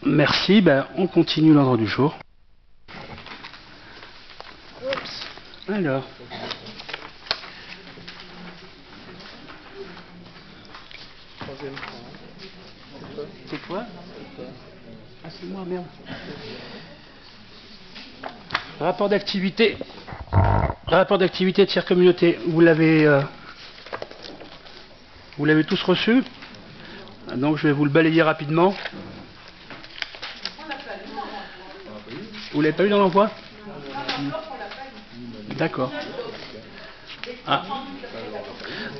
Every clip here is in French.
Merci, ben, on continue l'ordre du jour. Oups. Alors. C'est quoi? Ah, c'est moi, merde. Rapport d'activité. Rapport d'activité de tiers communauté. Vous l'avez tous reçu. Donc je vais vous le balayer rapidement. Vous l'avez pas eu dans l'envoi? D'accord. Ah.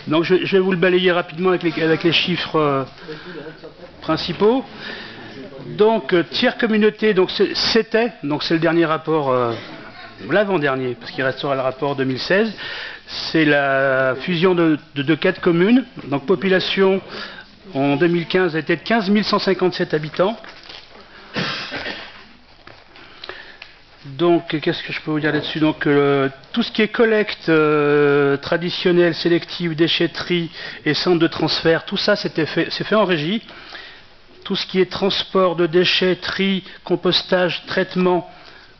Donc je vais vous le balayer rapidement avec les chiffres principaux. Donc tiers communauté, donc c'était, donc c'est le dernier rapport, l'avant-dernier, parce qu'il restera le rapport 2016. C'est la fusion de 4 communes. Donc population en 2015 était de 15 157 habitants. Donc, qu'est-ce que je peux vous dire là-dessus? Donc, tout ce qui est collecte traditionnelle, sélective, déchetterie et centre de transfert, tout ça c'est fait en régie. Tout ce qui est transport de déchets, tri, compostage, traitement,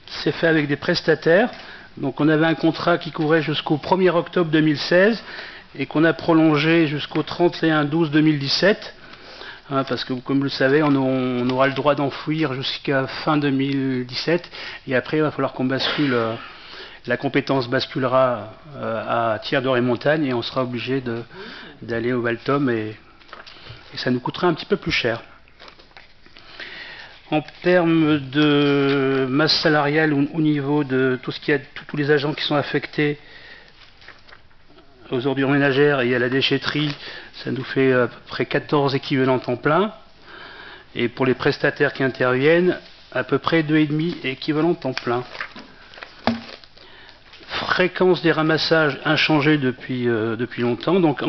c'est fait avec des prestataires. Donc, on avait un contrat qui couvrait jusqu'au 1er octobre 2016 et qu'on a prolongé jusqu'au 31/12/2017. Parce que, comme vous le savez, on aura le droit d'enfouir jusqu'à fin 2017 et après il va falloir qu'on bascule, la compétence basculera à Thiers-d'Or-et-Montagne et on sera obligé d'aller au Valtom et ça nous coûtera un petit peu plus cher. En termes de masse salariale au niveau de tout ce qu'il y a, tous les agents qui sont affectés aux ordures ménagères et à la déchetterie, ça nous fait à peu près 14 équivalents temps plein. Et pour les prestataires qui interviennent, à peu près 2,5 équivalents temps plein. Fréquence des ramassages inchangée depuis longtemps. Donc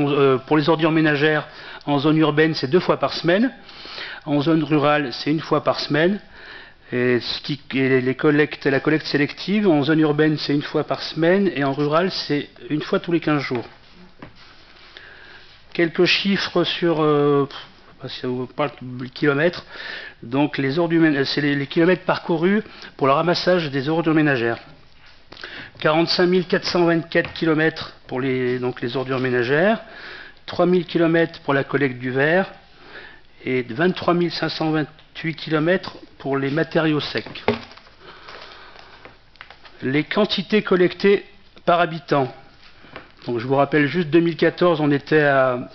pour les ordures ménagères, en zone urbaine, c'est 2 fois par semaine. En zone rurale, c'est 1 fois par semaine. Et la collecte sélective, en zone urbaine, c'est 1 fois par semaine. Et en rural, c'est 1 fois tous les 15 jours. Quelques chiffres sur si ça vous parle de kilomètres. Donc c'est les kilomètres parcourus pour le ramassage des ordures ménagères. 45 424 km pour les ordures ménagères, 3000 km pour la collecte du verre et 23 528 km pour les matériaux secs. Les quantités collectées par habitant. Donc je vous rappelle juste 2014, on était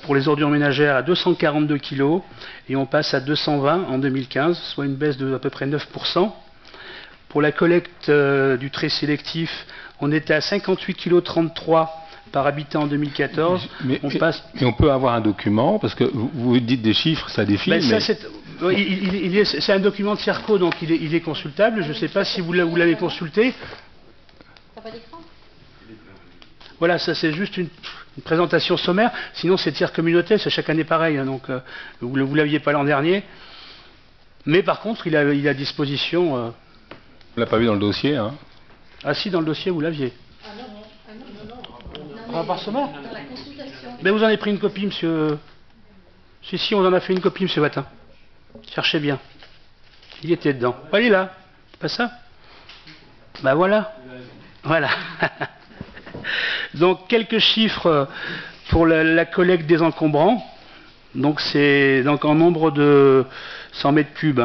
pour les ordures ménagères à 242 kg et on passe à 220 en 2015, soit une baisse de à peu près 9%. Pour la collecte du tri sélectif, on était à 58,33 kg par habitant en 2014. Mais on peut avoir un document, parce que vous dites des chiffres, ça défile. Ben c'est un document de CIRCO, donc il est consultable. Je ne sais pas si vous l'avez consulté. T'as pas d'écran? Voilà, ça c'est juste une présentation sommaire. Sinon c'est tiers communauté, c'est chaque année pareil. Donc vous ne l'aviez pas l'an dernier. Mais par contre, il a à disposition. On ne l'a pas vu dans le dossier, hein? Ah si, dans le dossier vous l'aviez. Ah non. Rapport sommaire? Dans la consultation. Mais vous en avez pris une copie, monsieur. Si, on en a fait une copie, monsieur Watin. Cherchez bien. Il était dedans. Oh, il est là. C'est pas ça? Ben voilà. Voilà. Donc quelques chiffres pour la collecte des encombrants. Donc c'est en nombre de 100 mètres cubes.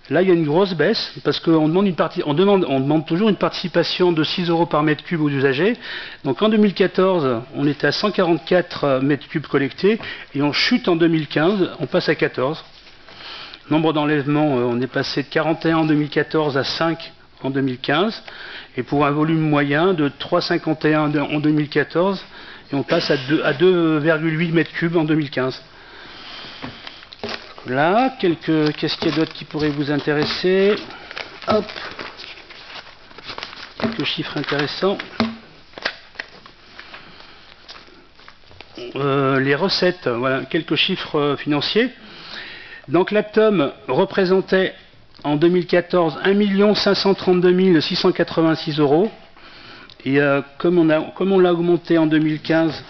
Là il y a une grosse baisse parce qu'on demande toujours une participation de 6 € par mètre cube aux usagers. Donc en 2014 on était à 144 mètres cubes collectés et on chute en 2015, on passe à 14. Nombre d'enlèvements, on est passé de 41 en 2014 à 5 en 2015. Et pour un volume moyen de 3,51 en 2014, et on passe à 2,8 mètres cubes en 2015. Là, qu'est-ce qu'il y a d'autre qui pourrait vous intéresser? Hop, quelques chiffres intéressants. Les recettes, voilà, quelques chiffres financiers. Donc l'Actom représentait en 2014 1 532 686 €. Et comme on l'a augmenté en 2015,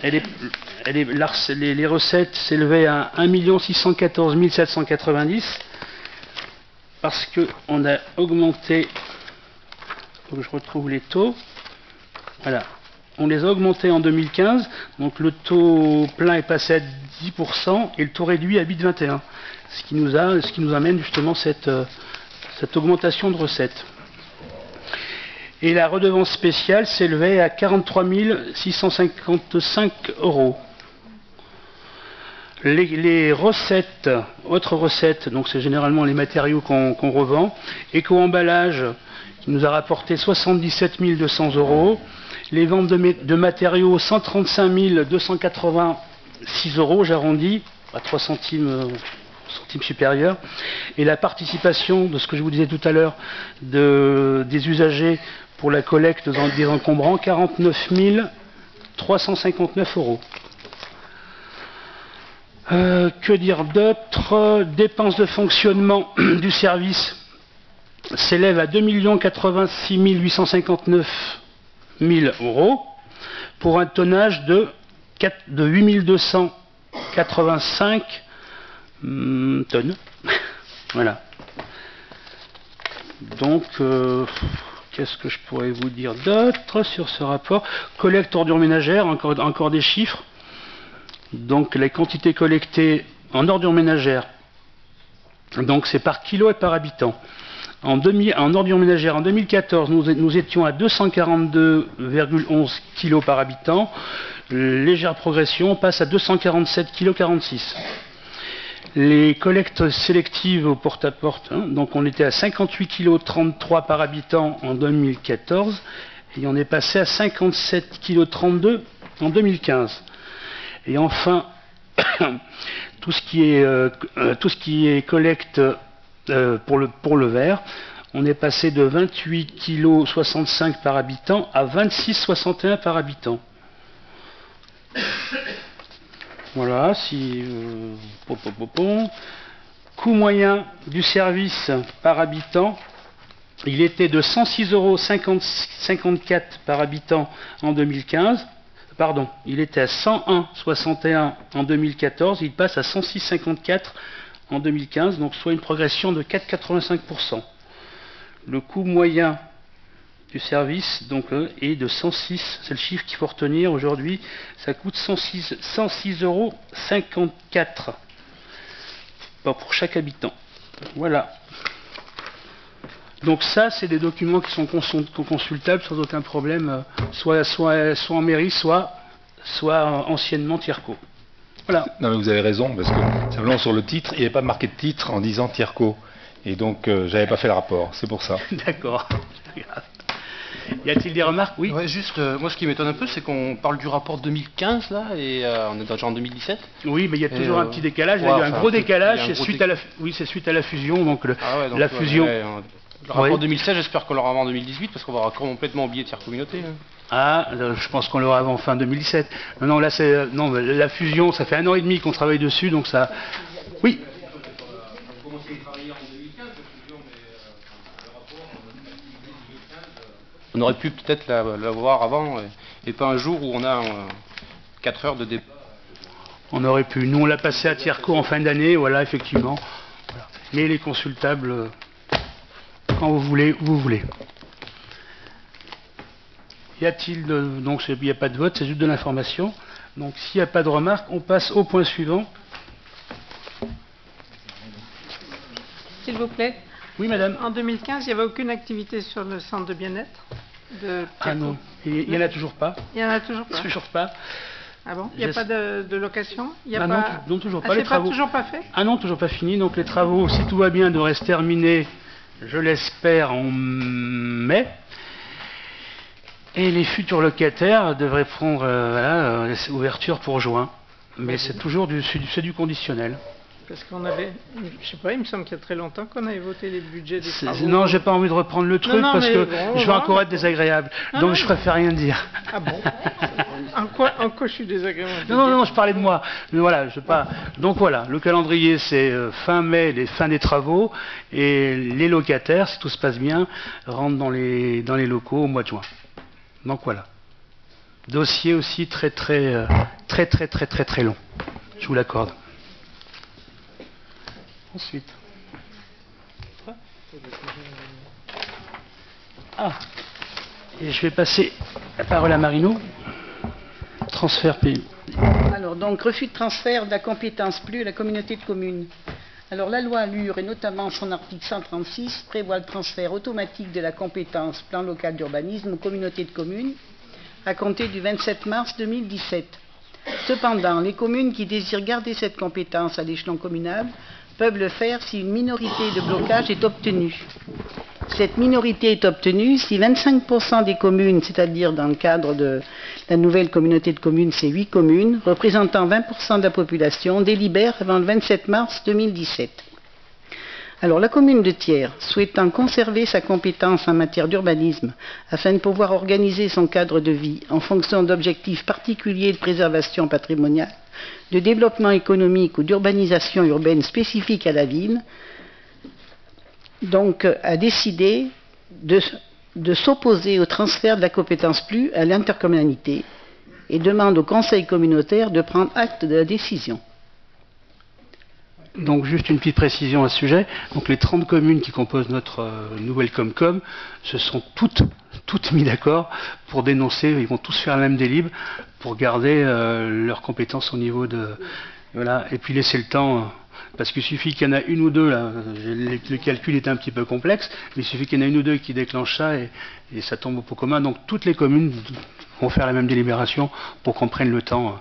les recettes s'élevaient à 1 614 790. parce qu'on a augmenté, faut que je retrouve les taux, voilà, on les a augmentés en 2015, donc le taux plein est passé à 10% et le taux réduit à 8,21, ce qui nous amène justement cette augmentation de recettes. Et la redevance spéciale s'élevait à 43 655 €. Les recettes, autres recettes, donc c'est généralement les matériaux qu'on revend, éco-emballage qui nous a rapporté 77 200 €, les ventes de matériaux 135 286 €, j'arrondis à 3 centimes supérieurs, et la participation de ce que je vous disais tout à l'heure des usagers pour la collecte des encombrants, 49 359 €. Que dire d'autre? Dépenses de fonctionnement du service s'élèvent à 2 086 859 000 € pour un tonnage de 8 285 tonnes. Voilà. Donc, qu'est-ce que je pourrais vous dire d'autre sur ce rapport? Collecte ordures ménagères, encore des chiffres. Donc les quantités collectées en ordures ménagères, donc c'est par kilo et par habitant. En ordures ménagères, en 2014, nous étions à 242,11 kg par habitant. Légère progression, on passe à 247,46 kg. Les collectes sélectives au porte-à-porte, donc on était à 58,33 kg par habitant en 2014 et on est passé à 57,32 kg en 2015. Et enfin, tout ce qui est collecte pour le verre, on est passé de 28,65 kg par habitant à 26,61 kg par habitant. Voilà, coût moyen du service par habitant, il était de 106,54 € par habitant en 2015. Pardon, il était à 101,61 en 2014, il passe à 106,54 en 2015, donc soit une progression de 4,85%. Le coût moyen du service donc, est de 106, c'est le chiffre qu'il faut retenir aujourd'hui, ça coûte 106,54 € pour chaque habitant. Voilà. Donc ça, c'est des documents qui sont consultables sans aucun problème, soit en mairie, soit anciennement Tierco. Voilà. Non, mais vous avez raison, parce que simplement sur le titre, il n'y avait pas marqué de titre en disant Tierco. Et donc, j'avais pas fait le rapport, c'est pour ça. D'accord. Y a-t-il des remarques? Oui. Ouais, juste, moi ce qui m'étonne un peu, c'est qu'on parle du rapport 2015 là, et on est déjà en 2017. Oui, mais il y a toujours un petit décalage. Il y a eu un gros décalage, c'est suite à la fusion. Donc, la fusion. Le rapport 2016, j'espère qu'on l'aura avant en 2018, parce qu'on va complètement oublier Tiers Communauté. Hein. Ah, je pense qu'on l'aura avant fin 2017. Non, là c'est la fusion, ça fait 1 an et demi qu'on travaille dessus, donc ça. Oui. On aurait pu peut-être la voir avant, et pas un jour où on a 4 heures de débat. On aurait pu. Nous, on l'a passé à Tierco en fin d'année, voilà, effectivement. Voilà. Mais il est consultable quand vous voulez, où vous voulez. Y a-t-il donc il n'y a pas de vote, c'est juste de l'information. Donc s'il n'y a pas de remarques, on passe au point suivant. S'il vous plaît. Oui, madame. En 2015, il n'y avait aucune activité sur le centre de bien-être de Ah non, il n'y en a toujours pas. Il n'y en a toujours pas. Toujours pas. Ah bon? Il n'y a pas de location? Il y a ah pas... non, toujours pas. Les c'est travaux. pas toujours pas fait? Ah non, toujours pas fini. Donc les travaux, si tout va bien, devraient se terminer, je l'espère, en mai. Et les futurs locataires devraient prendre ouverture pour juin. Mais c'est toujours du conditionnel. Parce qu'on avait, je sais pas, il me semble qu'il y a très longtemps qu'on avait voté les budgets des travaux. Non, j'ai pas envie de reprendre le truc parce que je vais encore être désagréable. Donc je préfère rien dire. Ah bon? En quoi je suis désagréable? Non, je parlais de moi. Mais voilà, je sais pas. Donc voilà, le calendrier c'est fin mai, les fins des travaux, et les locataires, si tout se passe bien, rentrent dans les locaux au mois de juin. Donc voilà. Dossier aussi très long. Je vous l'accorde. Ensuite. Ah, et je vais passer la parole à Marino. Transfert pays. Alors, donc, refus de transfert de la compétence plus à la communauté de communes. Alors, la loi Allure, et notamment son article 136, prévoit le transfert automatique de la compétence plan local d'urbanisme aux communautés de communes à compter du 27 mars 2017. Cependant, les communes qui désirent garder cette compétence à l'échelon communal peuvent le faire si une minorité de blocage est obtenue. Cette minorité est obtenue si 25% des communes, c'est-à-dire dans le cadre de la nouvelle communauté de communes, c'est 8 communes, représentant 20% de la population, délibèrent avant le 27 mars 2017. Alors, la commune de Thiers, souhaitant conserver sa compétence en matière d'urbanisme afin de pouvoir organiser son cadre de vie en fonction d'objectifs particuliers de préservation patrimoniale, de développement économique ou d'urbanisation urbaine spécifique à la ville, donc a décidé de s'opposer au transfert de la compétence plus à l'intercommunalité et demande au conseil communautaire de prendre acte de la décision. Donc juste une petite précision à ce sujet. Donc les 30 communes qui composent notre nouvelle Comcom se sont toutes mis d'accord pour dénoncer, ils vont tous faire la même délib pour garder leurs compétences au niveau de... Voilà, et puis laisser le temps... Parce qu'il suffit qu'il y en a une ou deux, là, le calcul est un petit peu complexe, mais il suffit qu'il y en a une ou deux qui déclenchent ça et ça tombe au pot commun. Donc toutes les communes vont faire la même délibération pour qu'on prenne le temps,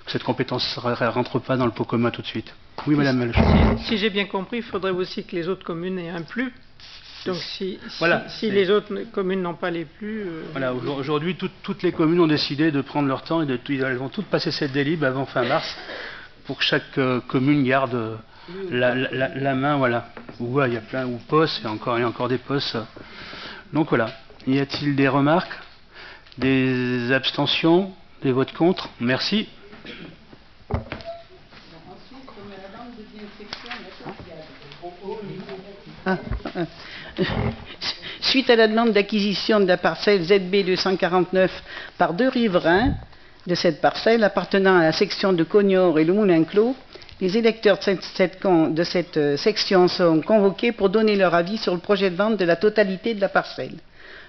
que cette compétence ne rentre pas dans le pot commun tout de suite. Oui, madame Malchon. Si j'ai bien compris, il faudrait aussi que les autres communes aient un plus. Donc voilà, si les autres communes n'ont pas les plus... Voilà, aujourd'hui, toutes les communes ont décidé de prendre leur temps et elles vont toutes passer cette délib avant fin mars, pour que chaque commune garde la main, voilà. Ouais, il y a plein, ou POS, il y a encore des POS. Donc voilà. Y a-t-il des remarques, des abstentions, des votes contre? Merci. Suite à la demande d'acquisition de la parcelle ZB 249 par deux riverains de cette parcelle appartenant à la section de Cognor et le Moulin-Clos, les électeurs de cette section sont convoqués pour donner leur avis sur le projet de vente de la totalité de la parcelle.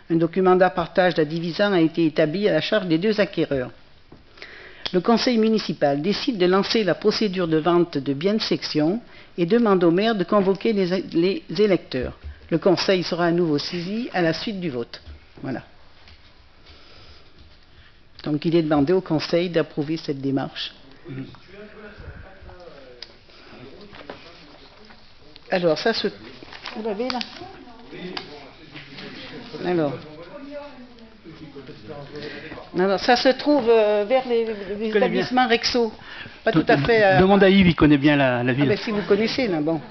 Un document d'appartage la divisant a été établi à la charge des deux acquéreurs. Le conseil municipal décide de lancer la procédure de vente de biens de section et demande au maire de convoquer les électeurs. Le conseil sera à nouveau saisi à la suite du vote. Voilà. Donc il est demandé au conseil d'approuver cette démarche. Alors ça se... Vous l'avez là? Alors ça se trouve vers les établissements Rexo. Pas tout à fait... Demande à Yves, il connaît bien la ville. Ah ben si vous connaissez, là, bon.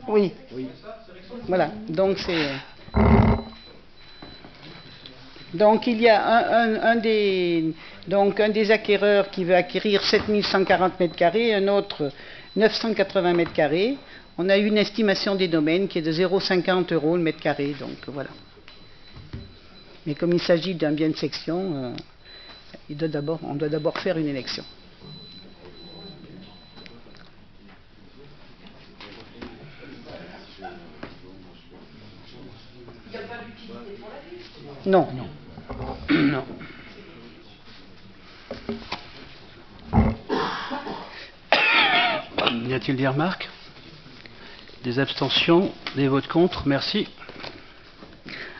Oui. Voilà, donc c'est... Donc il y a un des acquéreurs qui veut acquérir 7140 m², un autre 980 m². On a eu une estimation des domaines qui est de 0,50 € le mètre-carré, donc voilà. Mais comme il s'agit d'un bien de section, on doit d'abord faire une élection. Non. Non. Y a-t-il des remarques? Des abstentions? Des votes contre? Merci.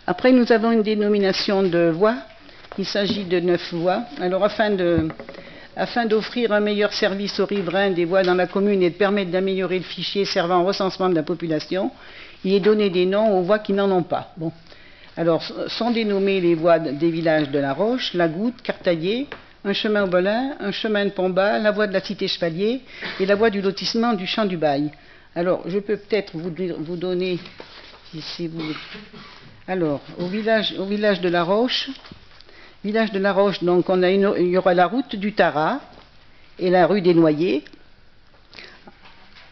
Après, nous avons une dénomination de voies. Il s'agit de 9 voies. Alors, afin d'offrir un meilleur service aux riverains des voies dans la commune et de permettre d'améliorer le fichier servant au recensement de la population, il est donné des noms aux voies qui n'en ont pas. Bon. Alors, sont dénommées les voies des villages de La Roche, La Goutte, Cartaillé, un chemin au Bolin, un chemin de Pont-Bas, la voie de la Cité Chevalier et la voie du lotissement du Champ du Bail. Alors, je peux peut-être vous donner, si vous... Alors, au village de La Roche, donc il y aura la route du Tara et la rue des Noyers.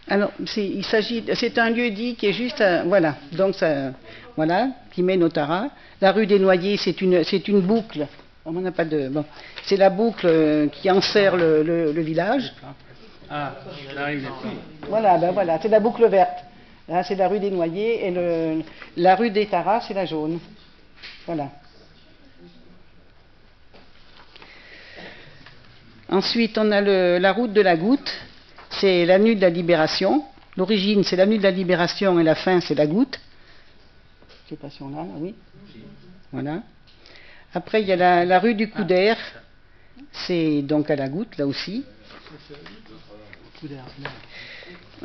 Alors, c'est un lieu dit qui est juste, voilà, donc ça, voilà, qui mène au Tara. La rue des Noyers, c'est une boucle. On n'a pas de, bon, c'est la boucle qui enserre le village. Ah, là, il est plus. Voilà, ben voilà, c'est la boucle verte. Là, c'est la rue des Noyers et la rue des Taras, c'est la jaune. Voilà. Ensuite, on a la route de la Goutte, c'est l'avenue de la Libération. L'origine, c'est l'avenue de la Libération et la fin, c'est la Goutte. Je sais pas si on l'a, là, oui. Voilà. Après, il y a la rue du Couder, c'est donc à la Goutte, là aussi.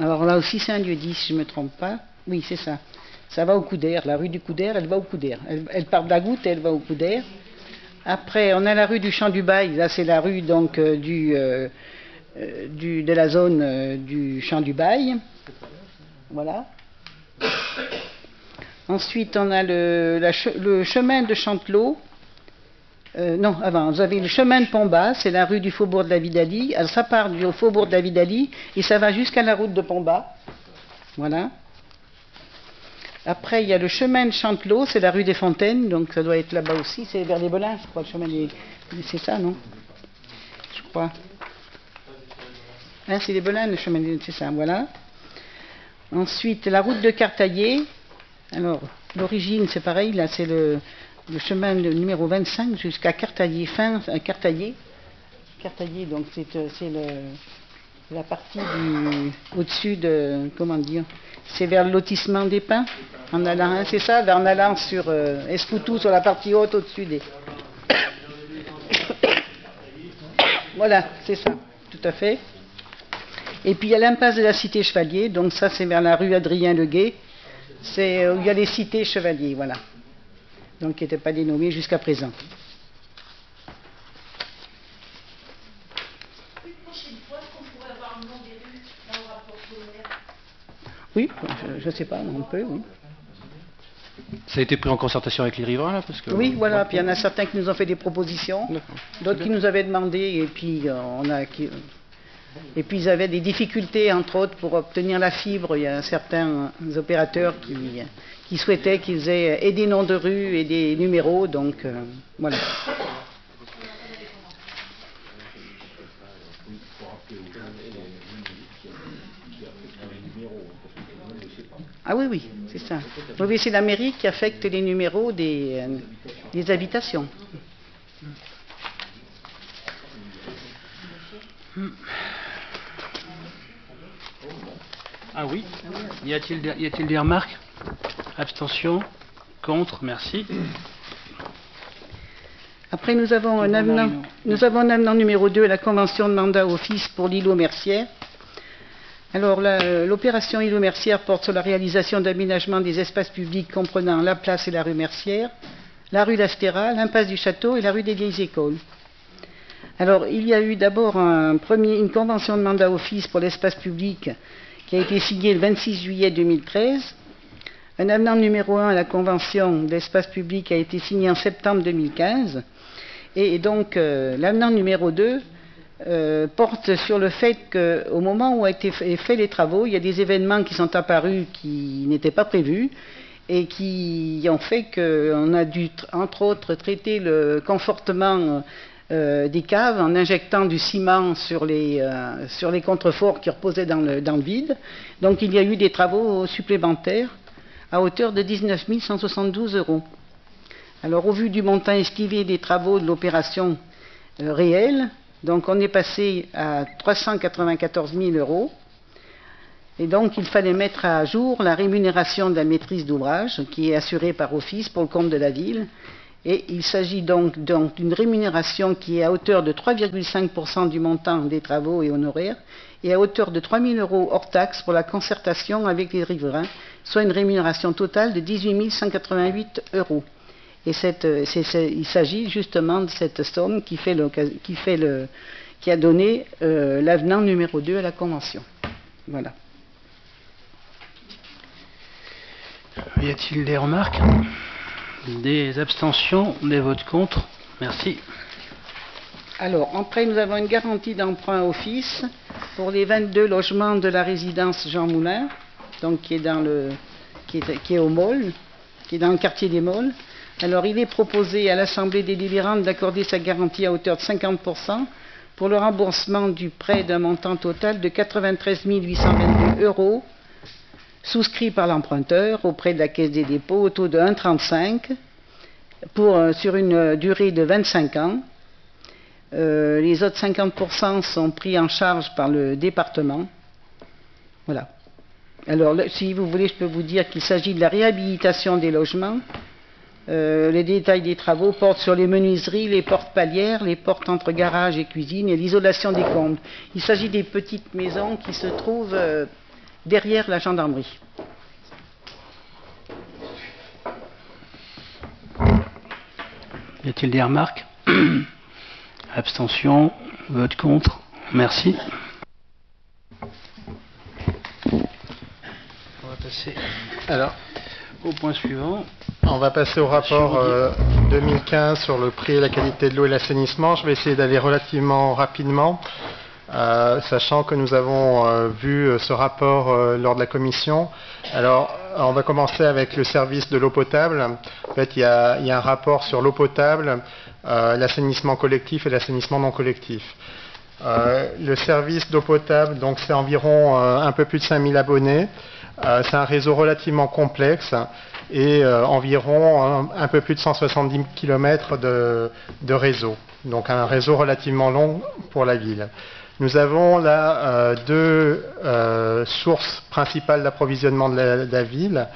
Alors là aussi, c'est un lieu dit, si je ne me trompe pas. Oui, c'est ça. Ça va au Couder. La rue du Couder, elle va au Couder. Elle part de la Goutte et elle va au Couder. Après, on a la rue du Champ du Bail. Là, c'est la rue donc de la zone du Champ du Bail. Voilà. Ensuite, on a le chemin de Chantelot. Non, avant, vous avez le chemin de Pont-Bas, c'est la rue du Faubourg de la Vidalie. Alors, ça part du Faubourg de la Vidalie et ça va jusqu'à la route de Pont-Bas. Voilà. Après, il y a le chemin de Chantelot, c'est la rue des Fontaines, donc ça doit être là-bas aussi. C'est vers les Belins, je crois, le chemin des... C'est ça, non? Je crois. Hein, c'est les Belins, le chemin des... C'est ça, voilà. Ensuite, la route de Cartaillé. Alors, l'origine, c'est pareil, là, c'est le chemin numéro 25 jusqu'à Cartaillé, fin Cartaillé. Cartaillé, donc c'est la partie au-dessus de, comment dire, c'est vers le lotissement des Pins, en allant, hein, c'est ça, en allant sur Escoutou, sur la partie haute au-dessus des... Voilà, c'est ça, tout à fait. Et puis il y a l'impasse de la Cité Chevalier, donc ça c'est vers la rue Adrien Leguet, c'est où il y a les cités Chevaliers, voilà. Donc qui n'étaient pas dénommées jusqu'à présent. Oui, je ne sais pas, on peut, oui. Ça a été pris en concertation avec les riverains, là, parce que... Oui, voilà, puis il y en a certains qui nous ont fait des propositions, d'autres qui nous avaient demandé, et puis et puis ils avaient des difficultés, entre autres, pour obtenir la fibre. Il y a certains opérateurs qui souhaitaient qu'ils aient et des noms de rue et des numéros, donc voilà. Ah oui, oui, c'est ça. Oui, c'est la mairie qui affecte les numéros des habitations. Ah oui. Y a-t-il des remarques? Abstention? Contre? Merci. Après, nous avons un avenant numéro 2 à la convention de mandat office pour l'îlot Mercière. Alors, l'opération îlot Mercière porte sur la réalisation d'aménagements des espaces publics comprenant la place et la rue Mercière, la rue l'Astéra, l'impasse du Château et la rue des Vieilles Écoles. Alors, il y a eu d'abord une convention de mandat office pour l'espace public qui a été signée le 26 juillet 2013. Un avenant numéro 1 à la convention d'espace public a été signé en septembre 2015. Et donc, l'avenant numéro 2 porte sur le fait qu'au moment où ont été faits les travaux, il y a des événements qui sont apparus qui n'étaient pas prévus et qui ont fait qu'on a dû, entre autres, traiter le confortement des caves en injectant du ciment sur les contreforts qui reposaient dans le vide. Donc il y a eu des travaux supplémentaires à hauteur de 19 172 €. Alors au vu du montant esquivé des travaux de l'opération réelle, donc on est passé à 394 000 €. Et donc il fallait mettre à jour la rémunération de la maîtrise d'ouvrage qui est assurée par office pour le compte de la ville. Et il s'agit donc d'une rémunération qui est à hauteur de 3,5% du montant des travaux et honoraires et à hauteur de 3 000 € hors taxe pour la concertation avec les riverains, soit une rémunération totale de 18 188 €. Et il s'agit justement de cette somme qui a donné l'avenant numéro 2 à la Convention. Voilà. Y a-t-il des remarques? Des abstentions? Des votes contre? Merci. Alors, après, nous avons une garantie d'emprunt office pour les 22 logements de la résidence Jean Moulin, donc qui est au Maule, qui est dans le quartier des Maules. Alors, il est proposé à l'Assemblée délibérante d'accorder sa garantie à hauteur de 50%, pour le remboursement du prêt d'un montant total de 93 822 €, souscrit par l'emprunteur auprès de la Caisse des dépôts au taux de 1,35 sur une durée de 25 ans. Les autres 50% sont pris en charge par le département. Voilà. Alors, si vous voulez, je peux vous dire qu'il s'agit de la réhabilitation des logements. Les détails des travaux portent sur les menuiseries, les portes palières, les portes entre garage et cuisine et l'isolation des combles. Il s'agit des petites maisons qui se trouvent derrière la gendarmerie. Y a-t-il des remarques? Abstention, vote contre. Merci. On va passer au point suivant. On va passer au rapport 2015 sur le prix et la qualité de l'eau et l'assainissement. Je vais essayer d'aller relativement rapidement, sachant que nous avons vu ce rapport lors de la commission. Alors, on va commencer avec le service de l'eau potable. En fait, il y a un rapport sur l'eau potable, l'assainissement collectif et l'assainissement non collectif. Le service d'eau potable, donc c'est environ un peu plus de 5000 abonnés. C'est un réseau relativement complexe et environ un peu plus de 170 km de réseau. Donc un réseau relativement long pour la ville. Nous avons là deux sources principales d'approvisionnement de la ville.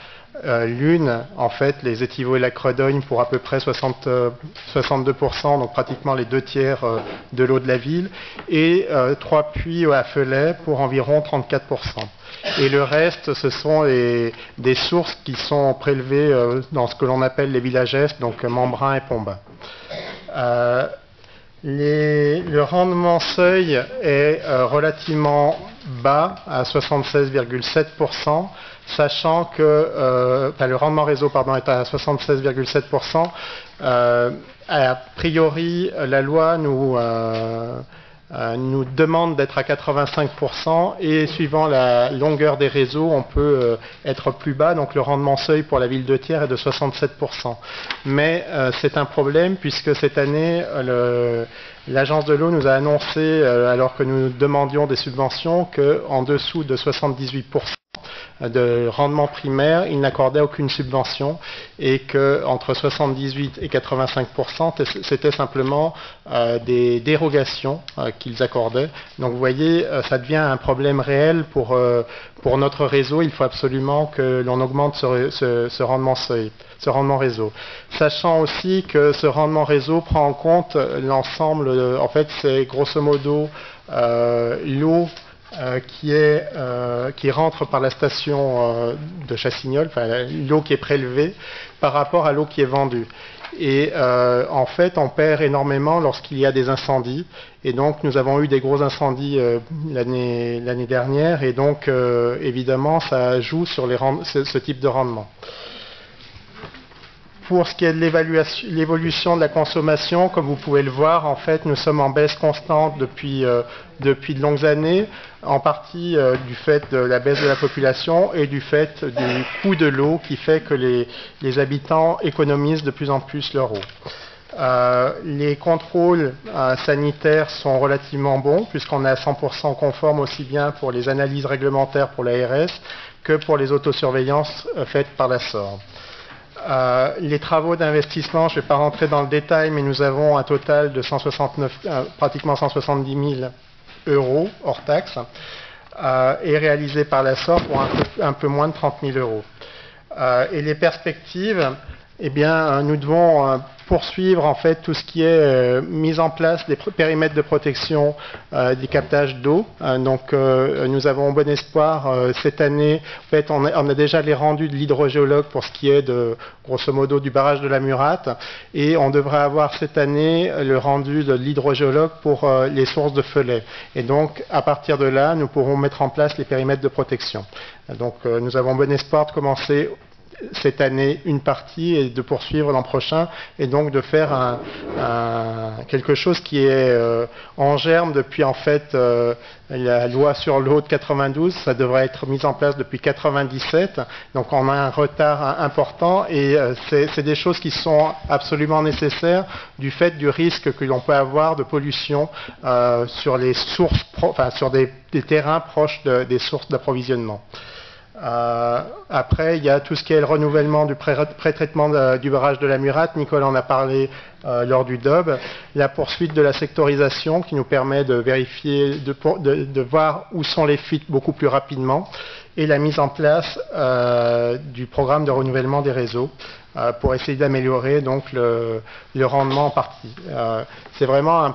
L'une, en fait, les Étivaux et la Credogne pour à peu près 62%, donc pratiquement les 2/3 de l'eau de la ville, et 3 puits à Felay pour environ 34%. Et le reste, ce sont des sources qui sont prélevées dans ce que l'on appelle les villages est, donc Membrin et Pombin. Le rendement seuil est relativement bas, à 76,7%, sachant que le rendement réseau est à 76,7%. A priori, la loi nous demande d'être à 85% et suivant la longueur des réseaux, on peut être plus bas. Donc le rendement seuil pour la ville de Thiers est de 67%. Mais c'est un problème puisque cette année, l'agence de l'eau nous a annoncé, alors que nous demandions des subventions, qu'en dessous de 78% de rendement primaire, ils n'accordaient aucune subvention et qu'entre 78 et 85%, c'était simplement des dérogations qu'ils accordaient. Donc vous voyez, ça devient un problème réel pour notre réseau. Il faut absolument que l'on augmente ce rendement seuil, ce rendement réseau. Sachant aussi que ce rendement réseau prend en compte l'ensemble, en fait c'est grosso modo l'eau qui rentre par la station de Chassignol, enfin l'eau qui est prélevée par rapport à l'eau qui est vendue. Et en fait, on perd énormément lorsqu'il y a des incendies. Et donc, nous avons eu des gros incendies l'année dernière. Et donc, évidemment, ça joue sur ce type de rendement. Pour ce qui est de l'évolution de la consommation, comme vous pouvez le voir, en fait, nous sommes en baisse constante depuis de longues années, en partie du fait de la baisse de la population et du fait du coût de l'eau qui fait que les habitants économisent de plus en plus leur eau. Les contrôles sanitaires sont relativement bons puisqu'on est à 100% conforme aussi bien pour les analyses réglementaires pour l'ARS que pour les autosurveillances faites par la SOR. Les travaux d'investissement, je ne vais pas rentrer dans le détail, mais nous avons un total de pratiquement 170 000 € hors taxes et réalisés par la SOR pour un peu moins de 30 000 €. Et les perspectives, eh bien, nous devons poursuivre en fait tout ce qui est mise en place des périmètres de protection des captages d'eau. Donc nous avons bon espoir cette année. En fait, on a déjà les rendus de l'hydrogéologue pour ce qui est de grosso modo du barrage de la Murate, et on devrait avoir cette année le rendu de l'hydrogéologue pour les sources de Felay. Et donc à partir de là, nous pourrons mettre en place les périmètres de protection. Donc nous avons bon espoir de commencer cette année une partie et de poursuivre l'an prochain, et donc de faire quelque chose qui est en germe depuis en fait la loi sur l'eau de 92. Ça devrait être mis en place depuis 97, donc on a un retard important, et c'est des choses qui sont absolument nécessaires du fait du risque que l'on peut avoir de pollution sur les sources, sur des terrains proches des sources d'approvisionnement. Après, il y a tout ce qui est le renouvellement du pré-traitement du barrage de la Murate. Nicolas en a parlé lors du DOB. La poursuite de la sectorisation qui nous permet de vérifier, de voir où sont les fuites beaucoup plus rapidement. Et la mise en place du programme de renouvellement des réseaux pour essayer d'améliorer donc le rendement en partie. C'est vraiment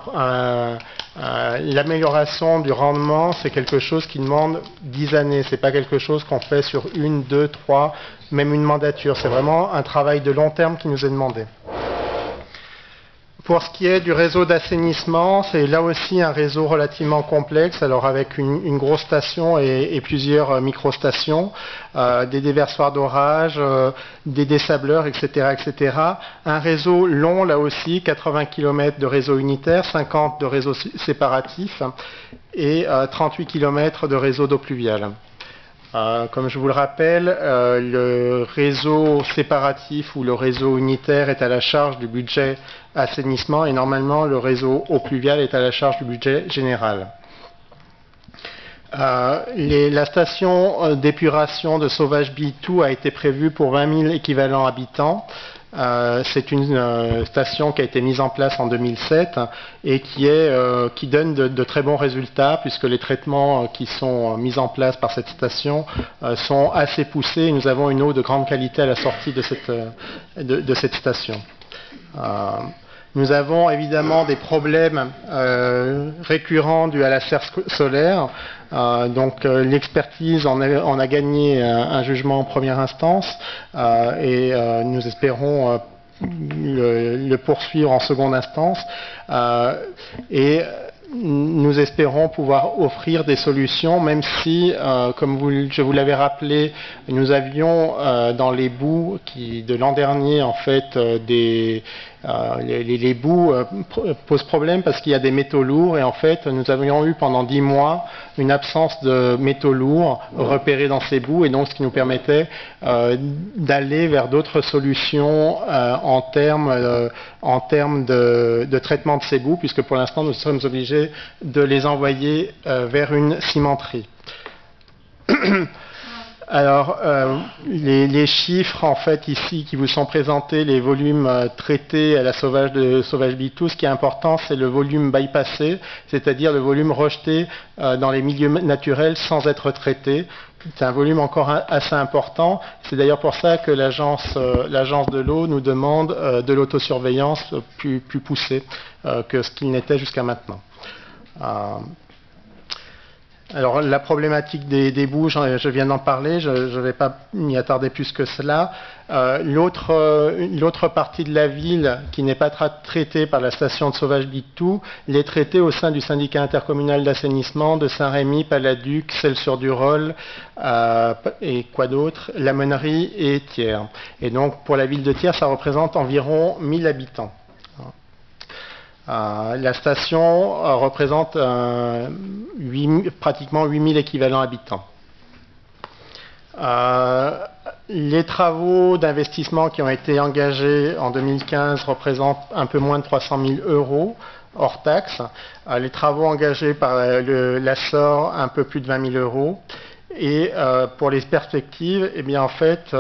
l'amélioration du rendement, c'est quelque chose qui demande 10 années. C'est pas quelque chose qu'on fait sur 1, 2, 3, même une mandature. C'est vraiment un travail de long terme qui nous est demandé. Pour ce qui est du réseau d'assainissement, c'est là aussi un réseau relativement complexe, alors avec une grosse station et plusieurs micro-stations, des déversoirs d'orage, des désableurs, etc., etc. Un réseau long, là aussi, 80 km de réseau unitaire, 50 de réseau séparatif et 38 km de réseau d'eau pluviale. Comme je vous le rappelle, le réseau séparatif ou le réseau unitaire est à la charge du budget assainissement, et normalement le réseau eau pluviale est à la charge du budget général. La station d'épuration de Sauvage Bitou a été prévue pour 20 000 équivalents habitants. C'est une station qui a été mise en place en 2007 et qui donne de très bons résultats, puisque les traitements qui sont mis en place par cette station sont assez poussés, et nous avons une eau de grande qualité à la sortie de cette station. Nous avons évidemment des problèmes récurrents dus à la serre solaire. L'expertise en a gagné un jugement en première instance, et nous espérons le poursuivre en seconde instance. Et nous espérons pouvoir offrir des solutions, même si, comme je vous l'avais rappelé, nous avions dans les boues de l'an dernier, en fait, les boues posent problème parce qu'il y a des métaux lourds, et en fait nous avions eu pendant 10 mois une absence de métaux lourds repérés dans ces boues, et donc ce qui nous permettait d'aller vers d'autres solutions en termes de traitement de ces boues, puisque pour l'instant nous sommes obligés de les envoyer vers une cimenterie. Alors, les chiffres, en fait, ici, qui vous sont présentés, les volumes traités à la sauvage de Sauvage Bitou, ce qui est important, c'est le volume bypassé, c'est-à-dire le volume rejeté dans les milieux naturels sans être traité. C'est un volume encore assez important. C'est d'ailleurs pour ça que l'agence de l'eau nous demande de l'autosurveillance plus poussée que ce qu'il n'était jusqu'à maintenant. Alors la problématique des boues, je viens d'en parler, je ne vais pas m'y attarder plus que cela. L'autre partie de la ville qui n'est pas traitée par la station de Sauvage Bitou, elle est traitée au sein du syndicat intercommunal d'assainissement de Saint-Rémy, Paladuc, Celles-sur-Durolle et quoi d'autre, La Monnerie et Thiers. Et donc pour la ville de Thiers, ça représente environ 1000 habitants. La station représente pratiquement 8000 équivalents habitants. Les travaux d'investissement qui ont été engagés en 2015 représentent un peu moins de 300 000 euros hors taxes. Les travaux engagés par l'ASSOR, un peu plus de 20 000 euros. Et pour les perspectives, eh bien en fait,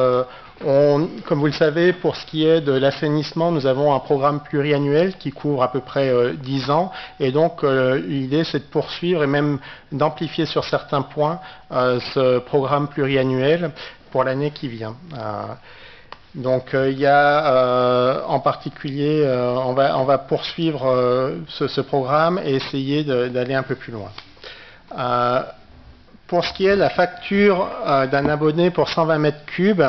comme vous le savez, pour ce qui est de l'assainissement, nous avons un programme pluriannuel qui couvre à peu près 10 ans. Et donc, l'idée, c'est de poursuivre et même d'amplifier sur certains points ce programme pluriannuel pour l'année qui vient. Donc, il y a en particulier, on va poursuivre ce programme et essayer d'aller un peu plus loin. Pour ce qui est de la facture d'un abonné pour 120 mètres cubes,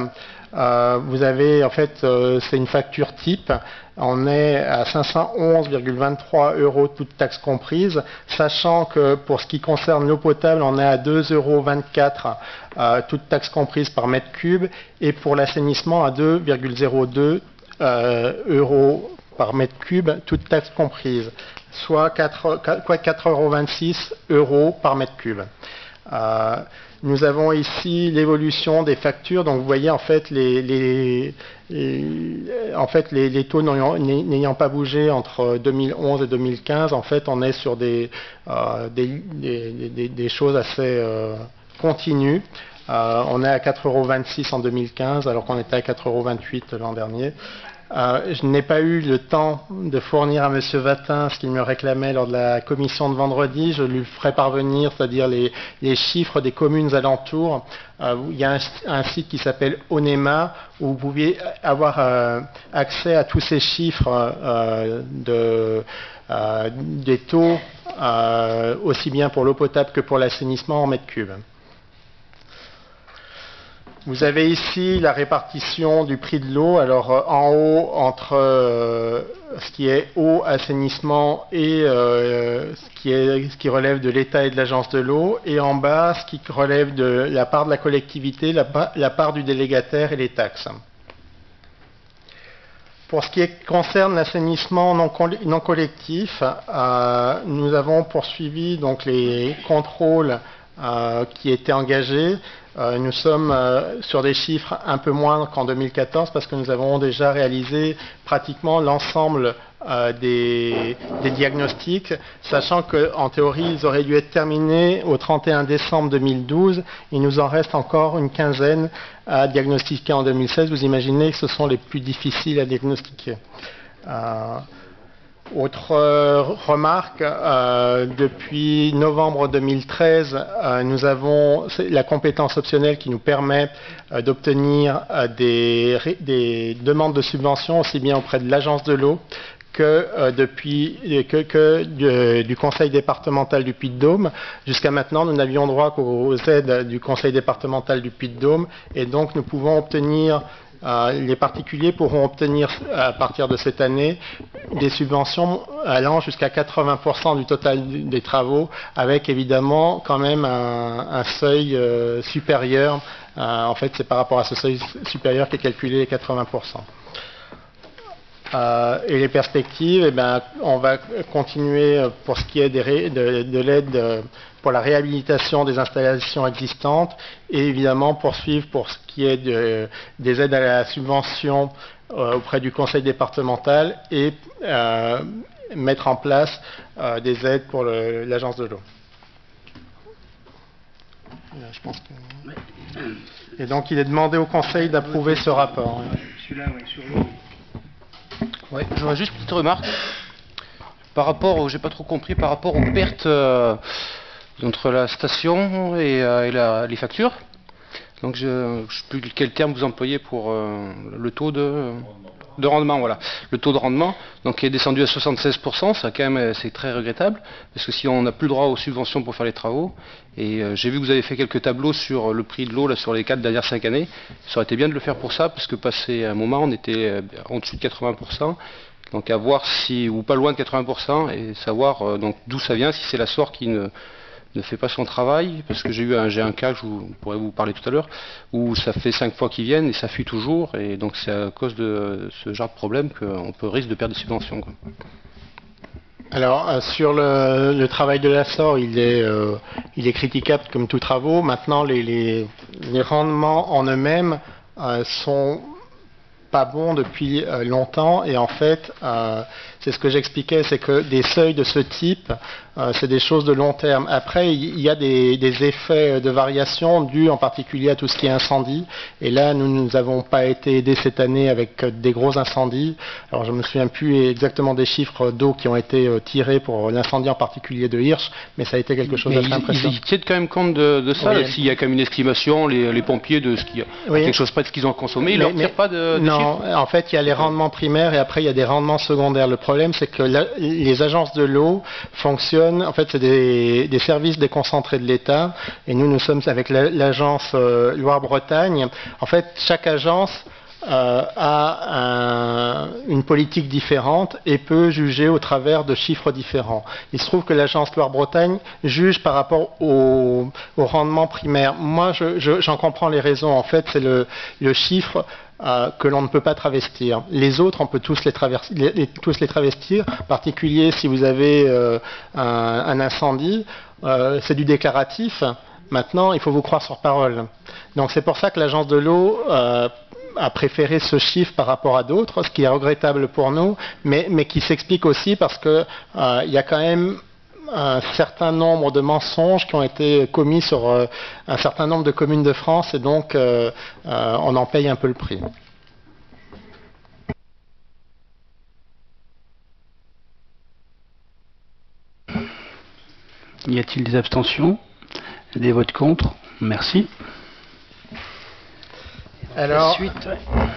Vous avez, en fait, c'est une facture type. On est à 511,23 € toutes taxes comprises, sachant que pour ce qui concerne l'eau potable, on est à 2,24 € toutes taxes comprises par mètre cube, et pour l'assainissement à 2,02 € par mètre cube, toutes taxes comprises, soit 4,26 € par mètre cube. Nous avons ici l'évolution des factures. Donc vous voyez en fait les taux n'ayant pas bougé entre 2011 et 2015, en fait on est sur des choses assez continues. On est à 4,26 € en 2015 alors qu'on était à 4,28 € l'an dernier. Je n'ai pas eu le temps de fournir à M. Vatin ce qu'il me réclamait lors de la commission de vendredi. Je lui ferai parvenir, c'est-à-dire les chiffres des communes alentours. Il y a un site qui s'appelle Onema où vous pouvez avoir accès à tous ces chiffres des taux, aussi bien pour l'eau potable que pour l'assainissement en mètres cubes. Vous avez ici la répartition du prix de l'eau. Alors en haut, entre ce qui est eau, assainissement et ce qui relève de l'État et de l'Agence de l'eau, et en bas, ce qui relève de la part de la collectivité, la part du délégataire et les taxes. Pour ce qui concerne l'assainissement non collectif, nous avons poursuivi donc les contrôles qui étaient engagés. Nous sommes sur des chiffres un peu moindres qu'en 2014 parce que nous avons déjà réalisé pratiquement l'ensemble des diagnostics, sachant qu'en théorie ils auraient dû être terminés au 31 décembre 2012. Il nous en reste encore une quinzaine à diagnostiquer en 2016. Vous imaginez que ce sont les plus difficiles à diagnostiquer. Autre remarque, depuis novembre 2013, nous avons la compétence optionnelle qui nous permet d'obtenir des demandes de subventions aussi bien auprès de l'Agence de l'eau que du Conseil départemental du Puy-de-Dôme. Jusqu'à maintenant, nous n'avions droit qu'aux aides du Conseil départemental du Puy-de-Dôme, et donc nous pouvons obtenir les particuliers pourront obtenir à partir de cette année des subventions allant jusqu'à 80% du total des travaux, avec évidemment quand même un seuil supérieur. En fait, c'est par rapport à ce seuil supérieur qu'est calculé les 80%. Et les perspectives, eh bien, on va continuer pour ce qui est de l'aide pour la réhabilitation des installations existantes, et évidemment poursuivre pour ce qui est des aides à la subvention auprès du conseil départemental, et mettre en place des aides pour l'agence de l'eau. Je pense que... Et donc il est demandé au conseil d'approuver ce rapport. Celui-là, oui, sur l'eau. Ouais, j'aurais juste une petite remarque par rapport, j'ai pas trop compris, par rapport aux pertes entre la station et les factures. Donc je ne sais plus quel terme vous employez pour le taux de rendement, voilà. Le taux de rendement donc est descendu à 76%, ça quand même c'est très regrettable, parce que si on n'a plus le droit aux subventions pour faire les travaux, et j'ai vu que vous avez fait quelques tableaux sur le prix de l'eau là sur les 4 dernières 5 années, ça aurait été bien de le faire pour ça, parce que passé un moment on était en dessus de 80%, donc à voir si, ou pas loin de 80%, et savoir donc d'où ça vient, si c'est la SOR qui ne fait pas son travail, parce que j'ai un cas, je pourrais vous parler tout à l'heure, où ça fait 5 fois qu'ils viennent et ça fuit toujours, et donc c'est à cause de ce genre de problème qu'on risque de perdre des subventions, quoi. Alors sur le travail de la SOR, il est critiquable comme tout travaux. Maintenant les rendements en eux-mêmes sont pas bons depuis longtemps, et en fait c'est ce que j'expliquais, c'est que des seuils de ce type, c'est des choses de long terme. Après, il y a des effets de variation dus en particulier à tout ce qui est incendie, et là nous n'avons pas été aidés cette année avec des gros incendies. Alors je me souviens plus exactement des chiffres d'eau qui ont été tirés pour l'incendie en particulier de Hirsch, mais ça a été quelque chose d'assez impressionnant. Ils tiennent quand même compte de ça, oui. S'il y a quand même une estimation, les pompiers de ce qui oui. quelque chose près de ce qu'ils ont consommé, ils ne leur tirent pas de non, chiffres. en fait il y a les rendements primaires et après il y a des rendements secondaires. problème, c'est que les agences de l'eau fonctionnent, en fait, c'est des services déconcentrés de l'État, et nous sommes avec l'agence Loire-Bretagne. En fait, chaque agence a une politique différente et peut juger au travers de chiffres différents. Il se trouve que l'agence Loire-Bretagne juge par rapport au rendement primaire. Moi, j'en comprends les raisons. En fait, c'est le chiffre que l'on ne peut pas travestir. Les autres, on peut tous les travestir, en particulier si vous avez un incendie, c'est du déclaratif. Maintenant, il faut vous croire sur parole. Donc c'est pour ça que l'agence de l'eau a préféré ce chiffre par rapport à d'autres, ce qui est regrettable pour nous, mais qui s'explique aussi parce que il y a quand même un certain nombre de mensonges qui ont été commis sur un certain nombre de communes de France, et donc on en paye un peu le prix. Y a-t-il des abstentions? Des votes contre? Merci. Alors,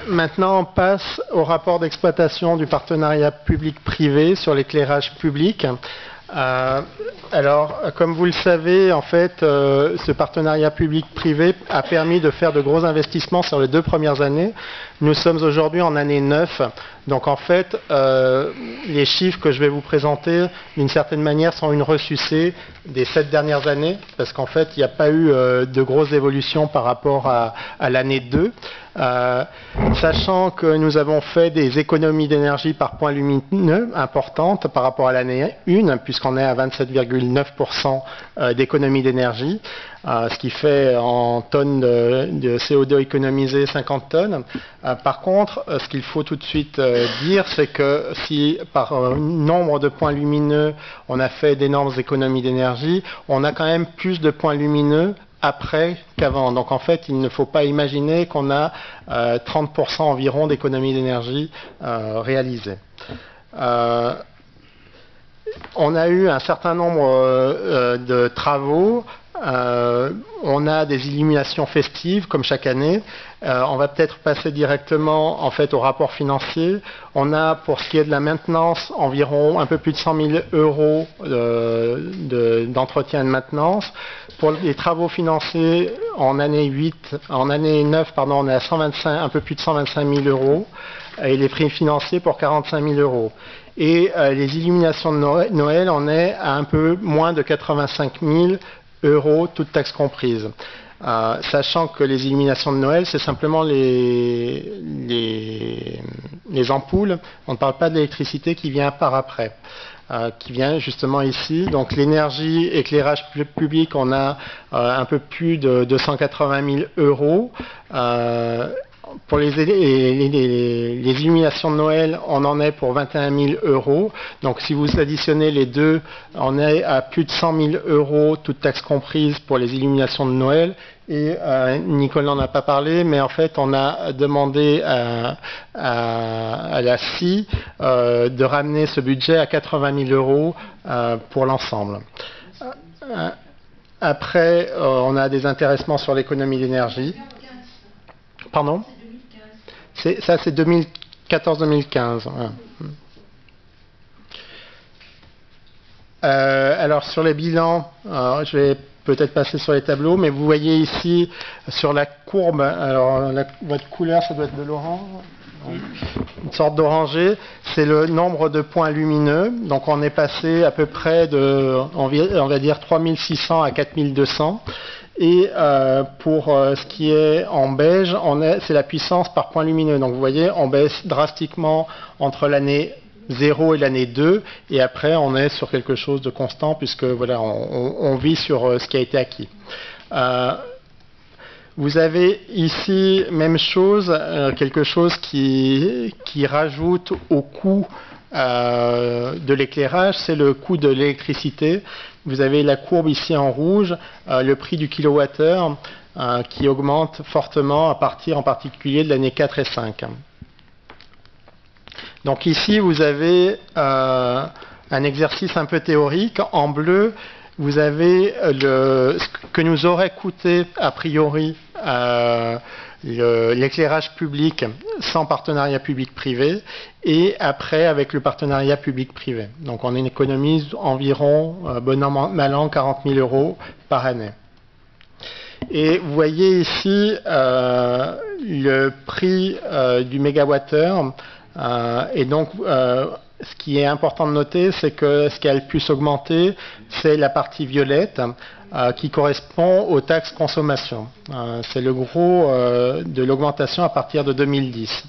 maintenant, on passe au rapport d'exploitation du partenariat public-privé sur l'éclairage public. Alors, comme vous le savez, en fait, ce partenariat public-privé a permis de faire de gros investissements sur les 2 premières années. Nous sommes aujourd'hui en année 9. Donc, en fait, les chiffres que je vais vous présenter, d'une certaine manière, sont une ressucée des 7 dernières années, parce qu'en fait, il n'y a pas eu de grosses évolutions par rapport à l'année 2. Sachant que nous avons fait des économies d'énergie par point lumineux importantes par rapport à l'année 1, puisqu'on est à 27,9% d'économie d'énergie, ce qui fait en tonnes de CO2 économisées 50 tonnes. Par contre, ce qu'il faut tout de suite dire, c'est que si par nombre de points lumineux on a fait d'énormes économies d'énergie, on a quand même plus de points lumineux après qu'avant. Donc en fait, il ne faut pas imaginer qu'on a 30% environ d'économie d'énergie réalisée. On a eu un certain nombre de travaux. On a des illuminations festives comme chaque année. On va peut-être passer directement en fait au rapport financier. On a, pour ce qui est de la maintenance, environ un peu plus de 100 000 euros d'entretien et de maintenance. Pour les travaux financiers en année 9, on est à un peu plus de 125 000 euros, et les prix financiers pour 45 000 euros. Et les illuminations de Noël, on est à un peu moins de 85 000 euros, toutes taxes comprises. Sachant que les illuminations de Noël, c'est simplement les ampoules. On ne parle pas de l'électricité qui vient par après, qui vient justement ici. Donc l'énergie, éclairage public, on a un peu plus de 280 000 euros. Pour les illuminations de Noël, on en est pour 21 000 euros. Donc si vous additionnez les deux, on est à plus de 100 000 euros, toutes taxes comprises, pour les illuminations de Noël. Et Nicolas n'en a pas parlé, mais en fait on a demandé à la SCI de ramener ce budget à 80 000 euros pour l'ensemble. Après, on a des intéressements sur l'économie d'énergie. Pardon ? Ça, c'est 2014-2015. Alors, sur les bilans, je vais peut-être passer sur les tableaux, mais vous voyez ici, sur la courbe, alors votre couleur, ça doit être de l'orange, une sorte d'orangé, c'est le nombre de points lumineux. Donc, on est passé à peu près de, on va dire, 3600 à 4200. Et pour ce qui est en beige, c'est la puissance par point lumineux. Donc vous voyez, on baisse drastiquement entre l'année 0 et l'année 2, et après on est sur quelque chose de constant, puisque voilà, on vit sur ce qui a été acquis. Vous avez ici, même chose, quelque chose qui rajoute au coût de l'éclairage, c'est le coût de l'électricité. Vous avez la courbe ici en rouge, le prix du kilowattheure qui augmente fortement à partir en particulier de l'année 4 et 5. Donc ici vous avez un exercice un peu théorique. En bleu, vous avez ce que nous aurait coûté a priori l'éclairage public sans partenariat public-privé et après avec le partenariat public-privé. Donc on économise environ, bon an, mal an, 40 000 € par année. Et vous voyez ici le prix du mégawattheure. Et donc, ce qui est important de noter, c'est que ce qui a le plus augmenté, c'est la partie violette, qui correspond aux taxes consommation. C'est le gros de l'augmentation à partir de 2010.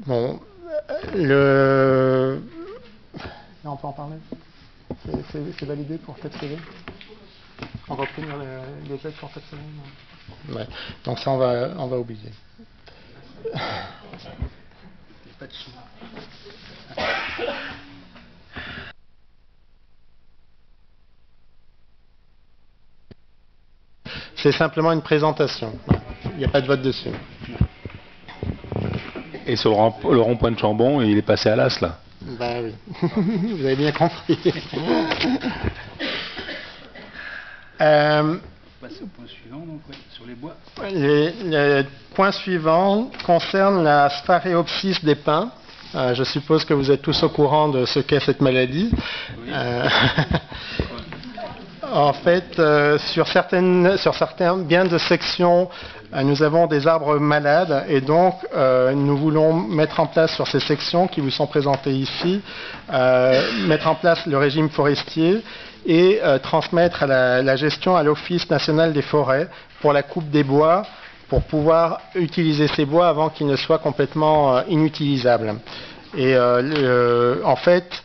Bon, Là, on peut en parler. C'est validé pour cette série. On va obtenir les aides pour cette série. Ouais. Donc ça, on va oublier. Pas de sous. C'est simplement une présentation. Il n'y a pas de vote dessus. Et sur le rond-point de Chambon, il est passé à l'as, là. Bah oui, vous avez bien compris. Passer au point suivant, donc, ouais, sur les bois. Le point suivant concerne la spharéopsis des pins. Je suppose que vous êtes tous au courant de ce qu'est cette maladie. Oui. En fait, sur certains biens de section, nous avons des arbres malades et donc nous voulons mettre en place sur ces sections qui vous sont présentées ici, mettre en place le régime forestier et transmettre la gestion à l'Office national des forêts pour la coupe des bois, pour pouvoir utiliser ces bois avant qu'ils ne soient complètement inutilisables. Et en fait,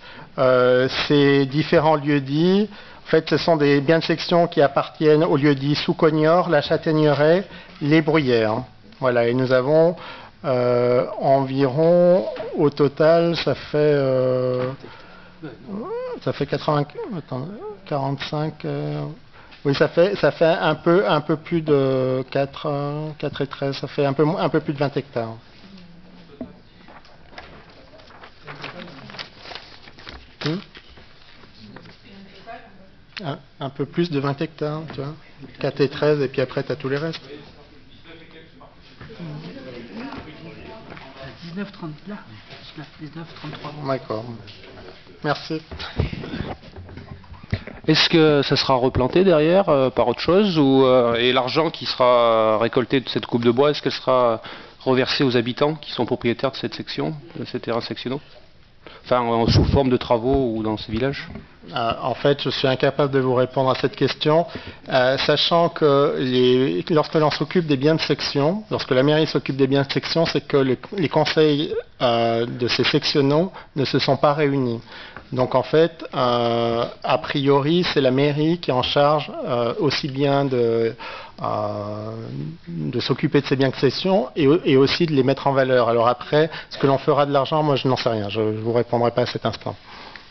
ces différents lieux-dits, en fait, ce sont des biens de section qui appartiennent aux lieux-dits Sous-Cognor, la Châtaigneraie, les Bruyères. Voilà, et nous avons environ, au total, ça fait 80, attends, 45. Oui, ça fait un peu plus de 4 et 13. Ça fait un peu plus de 20 hectares. Un peu plus de 20 hectares, tu vois. 4 et 13, et puis après, tu as tous les restes. 19, 30, là. 19, 33. D'accord. Merci. Est-ce que ça sera replanté derrière par autre chose et l'argent qui sera récolté de cette coupe de bois, est-ce qu'elle sera reversée aux habitants qui sont propriétaires de cette section, de ces terrains sectionnaux? Enfin, sous forme de travaux ou dans ces villages? En fait, je suis incapable de vous répondre à cette question, sachant que lorsque l'on s'occupe des biens de section, lorsque la mairie s'occupe des biens de section, c'est que les conseils de ces sectionnaux ne se sont pas réunis. Donc en fait, a priori, c'est la mairie qui est en charge aussi bien de s'occuper de ces biens de section et aussi de les mettre en valeur. Alors après, ce que l'on fera de l'argent, moi je n'en sais rien, je ne vous répondrai pas à cet instant.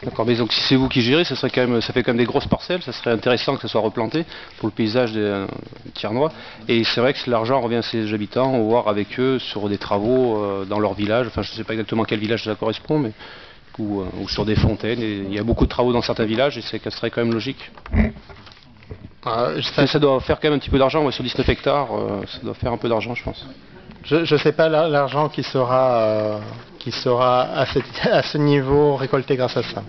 D'accord, mais donc si c'est vous qui gérez, ça fait quand même des grosses parcelles, ça serait intéressant que ça soit replanté pour le paysage des Tiernois. Et c'est vrai que l'argent revient à ces habitants, on va voir avec eux sur des travaux dans leur village, enfin je ne sais pas exactement quel village ça correspond, mais ou sur des fontaines. Et il y a beaucoup de travaux dans certains villages et ça serait quand même logique. Ça doit faire quand même un petit peu d'argent, sur 19 hectares, ça doit faire un peu d'argent je pense. Je ne sais pas l'argent qui sera à ce niveau récolté grâce à ça.